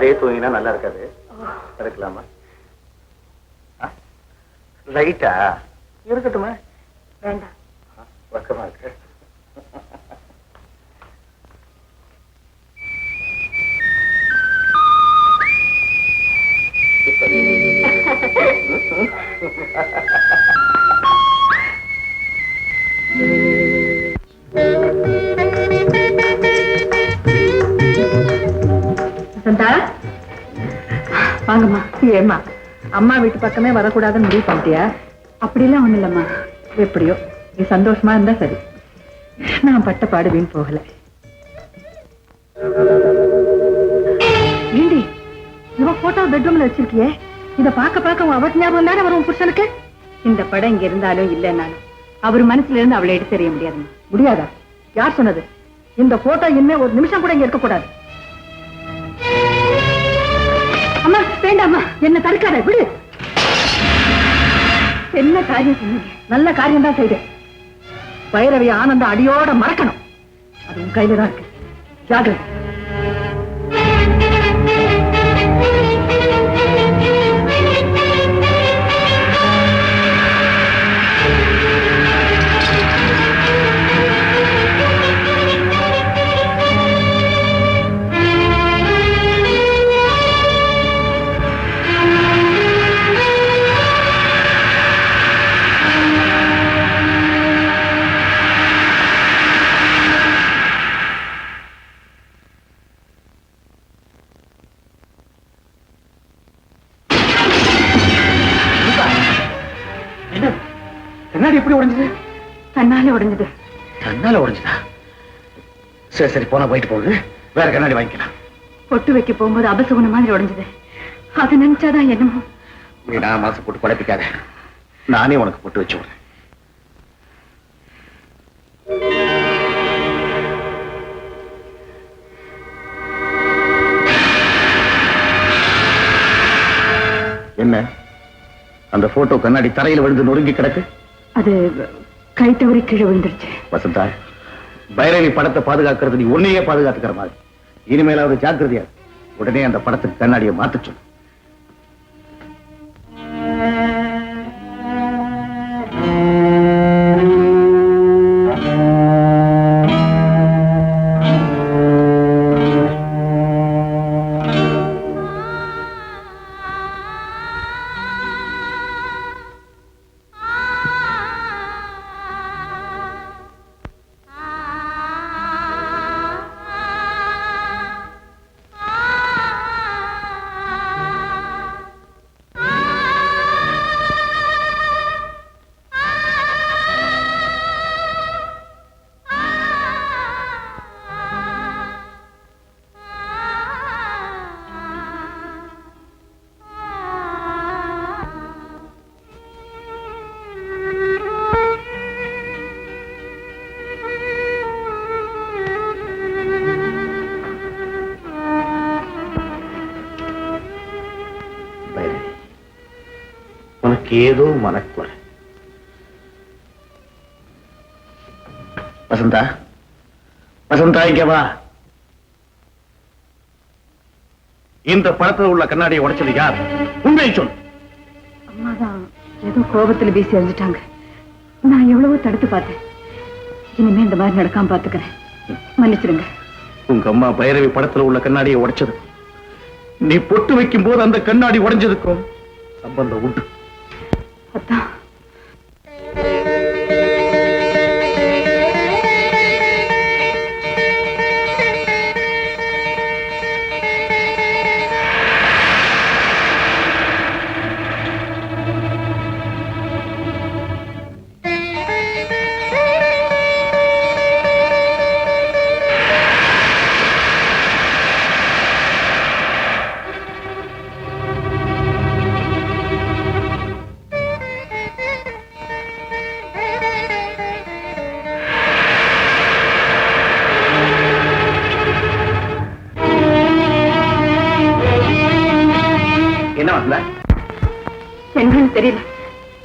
உட்கார்ந்தே தூங்கினா நல்லா இருக்காது. எடுக்கலாமா? லைட்டா இருக்கட்டுமா? வேண்டாம். பக்கமா இருக்கு. வாங்கம்மா. ஏம்மா அம்மா வீட்டு பக்கமே வரக்கூடாதுன்னு முடிவு பண்ணிட்டியா? அப்படிலாம் ஒண்ணு இல்லம்மா. எப்படியோ நீ சந்தோஷமா இருந்தா சரி. நான் பட்ட பாடு வீண் போகல. ஏண்டி இவ போட்டோ பெட்ரூம்ல வச்சிருக்கியே, இத பார்க்க பார்க்க உன் அவட் ஞாபகம் தானே வரும் புருஷனுக்கு? இந்த படம் இங்க இருந்தாலும் இல்லைன்னாலும் அவர் மனசுல இருந்து அவளை எடுத்து தெரிய முடியாது. முடியாதா? யார் சொன்னது? இந்த போட்டோ இனிமே ஒரு நிமிஷம் கூட இங்க இருக்க கூடாது. அம்மா வேண்டாம்மா, என்ன தடுக்காத, விடு. என்ன காரியம் சொன்னீங்க? நல்ல காரியம் தான் செய்து. பைரவி ஆனந்த அடியோட மறக்கணும். அது உன் கையில தான் இருக்கு. ஜாகிரதை. கண்ணாடி எப்படி உடைஞ்சது? தன்னால உடைஞ்சது. தன்னால உடைஞ்சதா? சரி சரி, போனா போயிட்டு போகுது. வேற கண்ணாடி வாங்கிக்கலாம். பொட்டு வைக்க போகும்போது அபசகுன மாதிரி உடைஞ்சது. அது நினைச்சாதான் என்னமோ. வீணா மனசு போட்டு குழப்பிக்காத. நானே உனக்கு பொட்டு வச்சு விடுறேன். என்ன அந்த போட்டோ கண்ணாடி தரையில் விழுந்து நொறுங்கி கிடக்கு? அது கை தவறி கீழே விழுந்துருச்சு. வசந்தா, பைரவி படத்தை பாதுகாக்கிறது நீ உன்னையே பாதுகாத்துக்கிற மாதிரி. இனிமேலாவது ஜாக்கிரதையா உடனே அந்த படத்துக்கு கண்ணாடியை மாத்த சொல்லு. ஏதோ மனக்குறை. வசந்தா, வசந்தா இங்க வா. இந்த படத்தில் உள்ள கண்ணாடியை உடைச்சது யார்? உண்மையை சொல். அம்மாதான் ஏதோ கோபத்தில் வீசி எறிஞ்சிட்டாங்க. நான் எவ்வளவோ தடுத்து பார்த்தேன். இனிமே இந்த மாதிரி நடக்காம பாத்துக்கிறேன். மன்னிச்சிருங்க. உங்க அம்மா பைரவி படத்தில் உள்ள கண்ணாடியை உடைச்சது நீ பொட்டு வைக்கும் போது அந்த கண்ணாடி உடைஞ்சதுக்கும் சம்பந்தம் உண்டு. அதான் என்னன்னு தெரியல.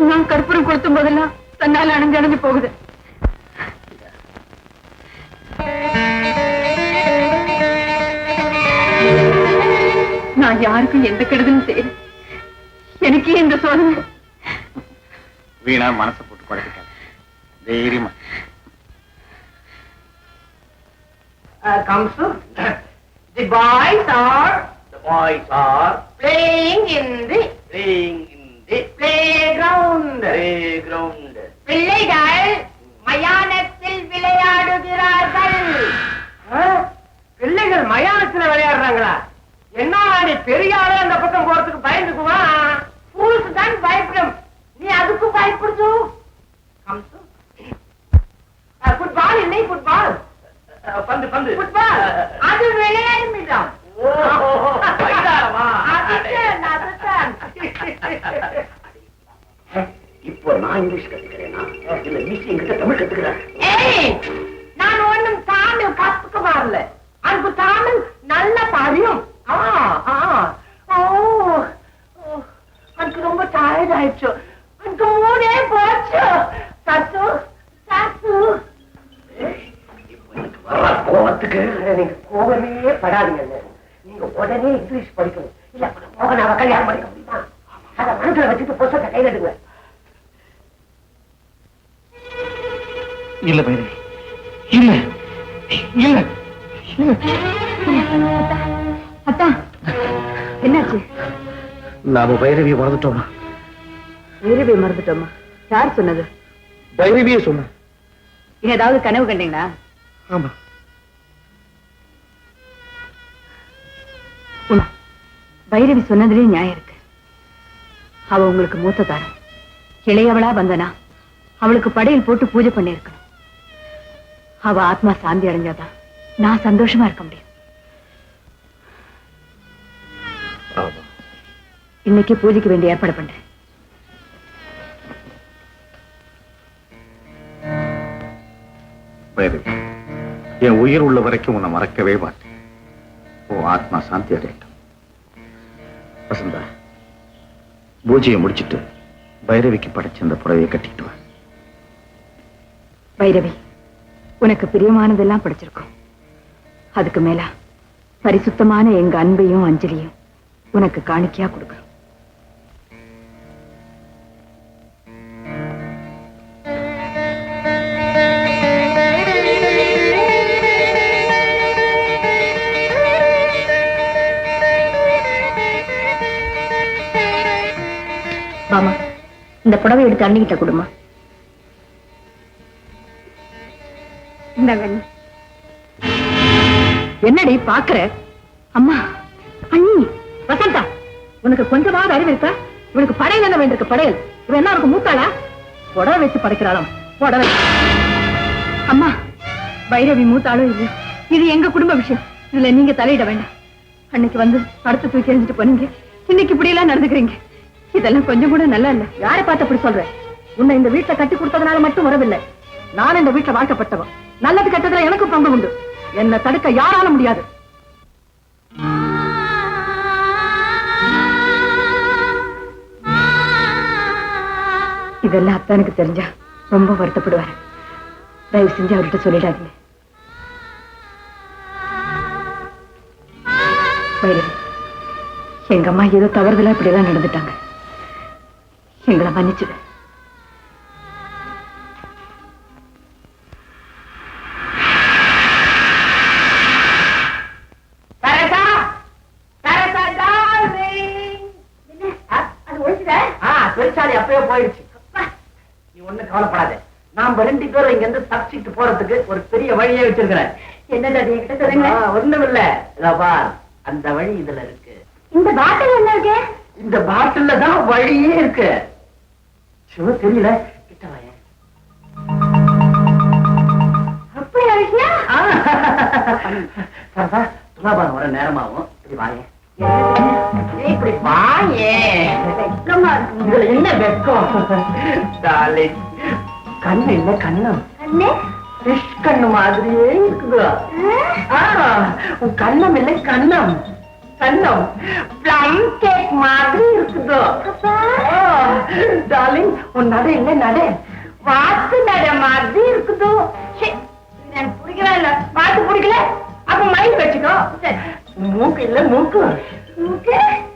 நான் கற்பூரம் கொடுத்தும் போதெல்லாம் தன்னால அணைஞ்சு அணைஞ்சு போகுது. நான் யாருக்கும் எந்த கெடுதலும் செய்யறேன். எனக்கே இந்த சோதனை. வீணா மனசை போட்டு குழப்பிட்டாங்க. தைரியமா comes to the boys are playing in the playground. பிள்ளைகள் மயானத்தில் விளையாடுகிறார்கள். பிள்ளைகள் மயானத்தில் விளையாடுறாங்களா? என்ன நீ பெரிய ஆளே அந்த பக்கம் போறதுக்கு பயந்துக்குவா? ஸ்கூலுக்கு தான் பயப்படும், நீ அதுக்கு பயப்படுது. ஃபுட்பால் இல்லை, ஃபுட்பால் பந்து ஃபுட்பால் அது விளையாடும் இடம். இப்போ நான் இங்கிலீஷ் கத்துக்கிறேனா இல்ல மிஸ் என்கிட்ட தமிழ் கத்துக்கிறேன்? நான் ஒண்ணும் தமிழ் கத்துக்க வரல, அதுக்கு தமிழ் நல்ல தெரியும். அதுக்கு ரொம்ப டயர்ட் ஆயிடுச்சு, அதுக்கு மூடே போச்சு. சத்து சத்து கோபத்துக்கு நீங்க கோபமே படாதீங்க. நீங்க உடனே இங்கிலீஷ் படிக்கணும், இல்ல மோகனாவை கல்யாணம் படிக்க முடியுமா? அத மனசுல வச்சுட்டு புத்தகத்தை கையில எடுங்க. இல்ல பைரவி, இல்ல இல்ல அத்தா, என்னாச்சு? நாம பைரவியை மறந்துட்டோமா? பைரவியை மறந்துட்டோமா? யார் சொன்னது? பைரவியே சொன்ன. ஏதாவது கனவு கண்டீங்களா? ஆமா. பைரவி சொன்னதுலயே நியாயம் இருக்கு. அவ உங்களுக்கு மூத்த தாரம், இளையவளா வந்தனா அவளுக்கு படையல் போட்டு பூஜை பண்ணி இருக்கணும். அவ ஆத்மா சாந்தி அடைஞ்சாதான் நான் சந்தோஷமா இருக்க முடியும். இன்னைக்கு பூஜைக்கு வேண்டிய ஏற்பாடு பண்றேன். பைரவி, என் உயிர் உள்ள வரைக்கும் உன்னை மறக்கவே மாட்டேன். ஓ ஆத்மா சாந்தி அடையட்டும். வசந்தா, பூஜையை முடிச்சிட்டு பைரவிக்கு படைச்ச அந்த புடவையை கட்டிட்டு வா. பைரவி, உனக்கு பிரியமானதெல்லாம் படிச்சிருக்கோம். அதுக்கு மேல பரிசுத்தமான எங்க அன்பையும் அஞ்சலியும் உனக்கு காணிக்கையா கொடுக்கிறோம். மாமா, இந்த புடவை எடுத்து அண்ணிக்கிட்ட கொடுமா. என்னடி பாக்குற? அம்மா, அண்ணி, வசந்தா, உனக்கு கொஞ்சமாவது அறிவு இருக்கா? இவனுக்கு படையல் என்ன வேண்டியிருக்கு? படையல் இவன் என்ன இருக்கு? மூத்தாளா? புடவை வச்சு படைக்கிறாளாம். புடவை. அம்மா, பைரவி மூத்தாளும் இல்லை, இது எங்க குடும்ப விஷயம், இதுல நீங்க தலையிட வேண்டாம். அன்னைக்கு வந்து படத்தை தூக்கி எறிஞ்சிட்டு போனீங்க, இன்னைக்கு இப்படி எல்லாம் நடந்துக்கிறீங்க. இதெல்லாம் கொஞ்சம் கூட நல்லா இல்ல. யாரை பார்த்து அப்படி சொல்றேன்? உன்னை இந்த வீட்டை கட்டி கொடுத்ததுனால மட்டும் வரவில்லை, நான் இந்த வீட்டை வாழ்க்கப்பட்டவன். நல்லது கெட்டதுல எனக்கு பங்கு உண்டு. என்ன தடுக்க யாரால முடியாது. இதெல்லாம் அத்தானுக்கு தெரிஞ்சா ரொம்ப வருத்தப்படுவாரு. தயவு செஞ்சு அவர்கிட்ட சொல்லிடாதீங்க. எங்க அம்மா ஏதோ தவறுதலா இப்படிதான் நடந்துட்டாங்க. எங்களை மன்னிச்சுடு. பெருசாலி அப்பவே போயிடுச்சு. நீ ஒண்ணு கவலைப்படாத, நாம 2 பேரும் இங்க இருந்து தப்பிச்சுட்டு போறதுக்கு ஒரு பெரிய வழியே வச்சிருக்கிறேன். என்னது அது என்கிட்ட சொல்லுங்க. ஒண்ணும் இல்ல, பார், அந்த வழி இதுல இருக்கு. இந்த பாட்டில் என்ன இருக்கு? இந்த பாட்டில்ல தான் வழியே இருக்கு. சிவ தெரியல, கிட்ட வாய. அப்படி விஷயம்? துலாபாரம் வர நேரமாகும். இப்படி வாய, இப்படி வாயே. இதுல என்ன வெக்கம்? கண்ணு இல்ல, கண்ணம். கண்ணு மாதிரியே இருக்குதா? உன் கண்ணம் இல்லை, கண்ணம். கண்ணம் பிளம் கேக் மாதிரி இருக்குதோ? டார்லிங், உன் நட இல்ல, நட வாத்து நட மாதிரி இருக்குதோ? பிடிக்கவே இல்ல. வாத்து பிடிக்கல, அப்ப மைண்ட் வச்சுக்கோ. மூக்கு இல்ல, மூக்கு Okay.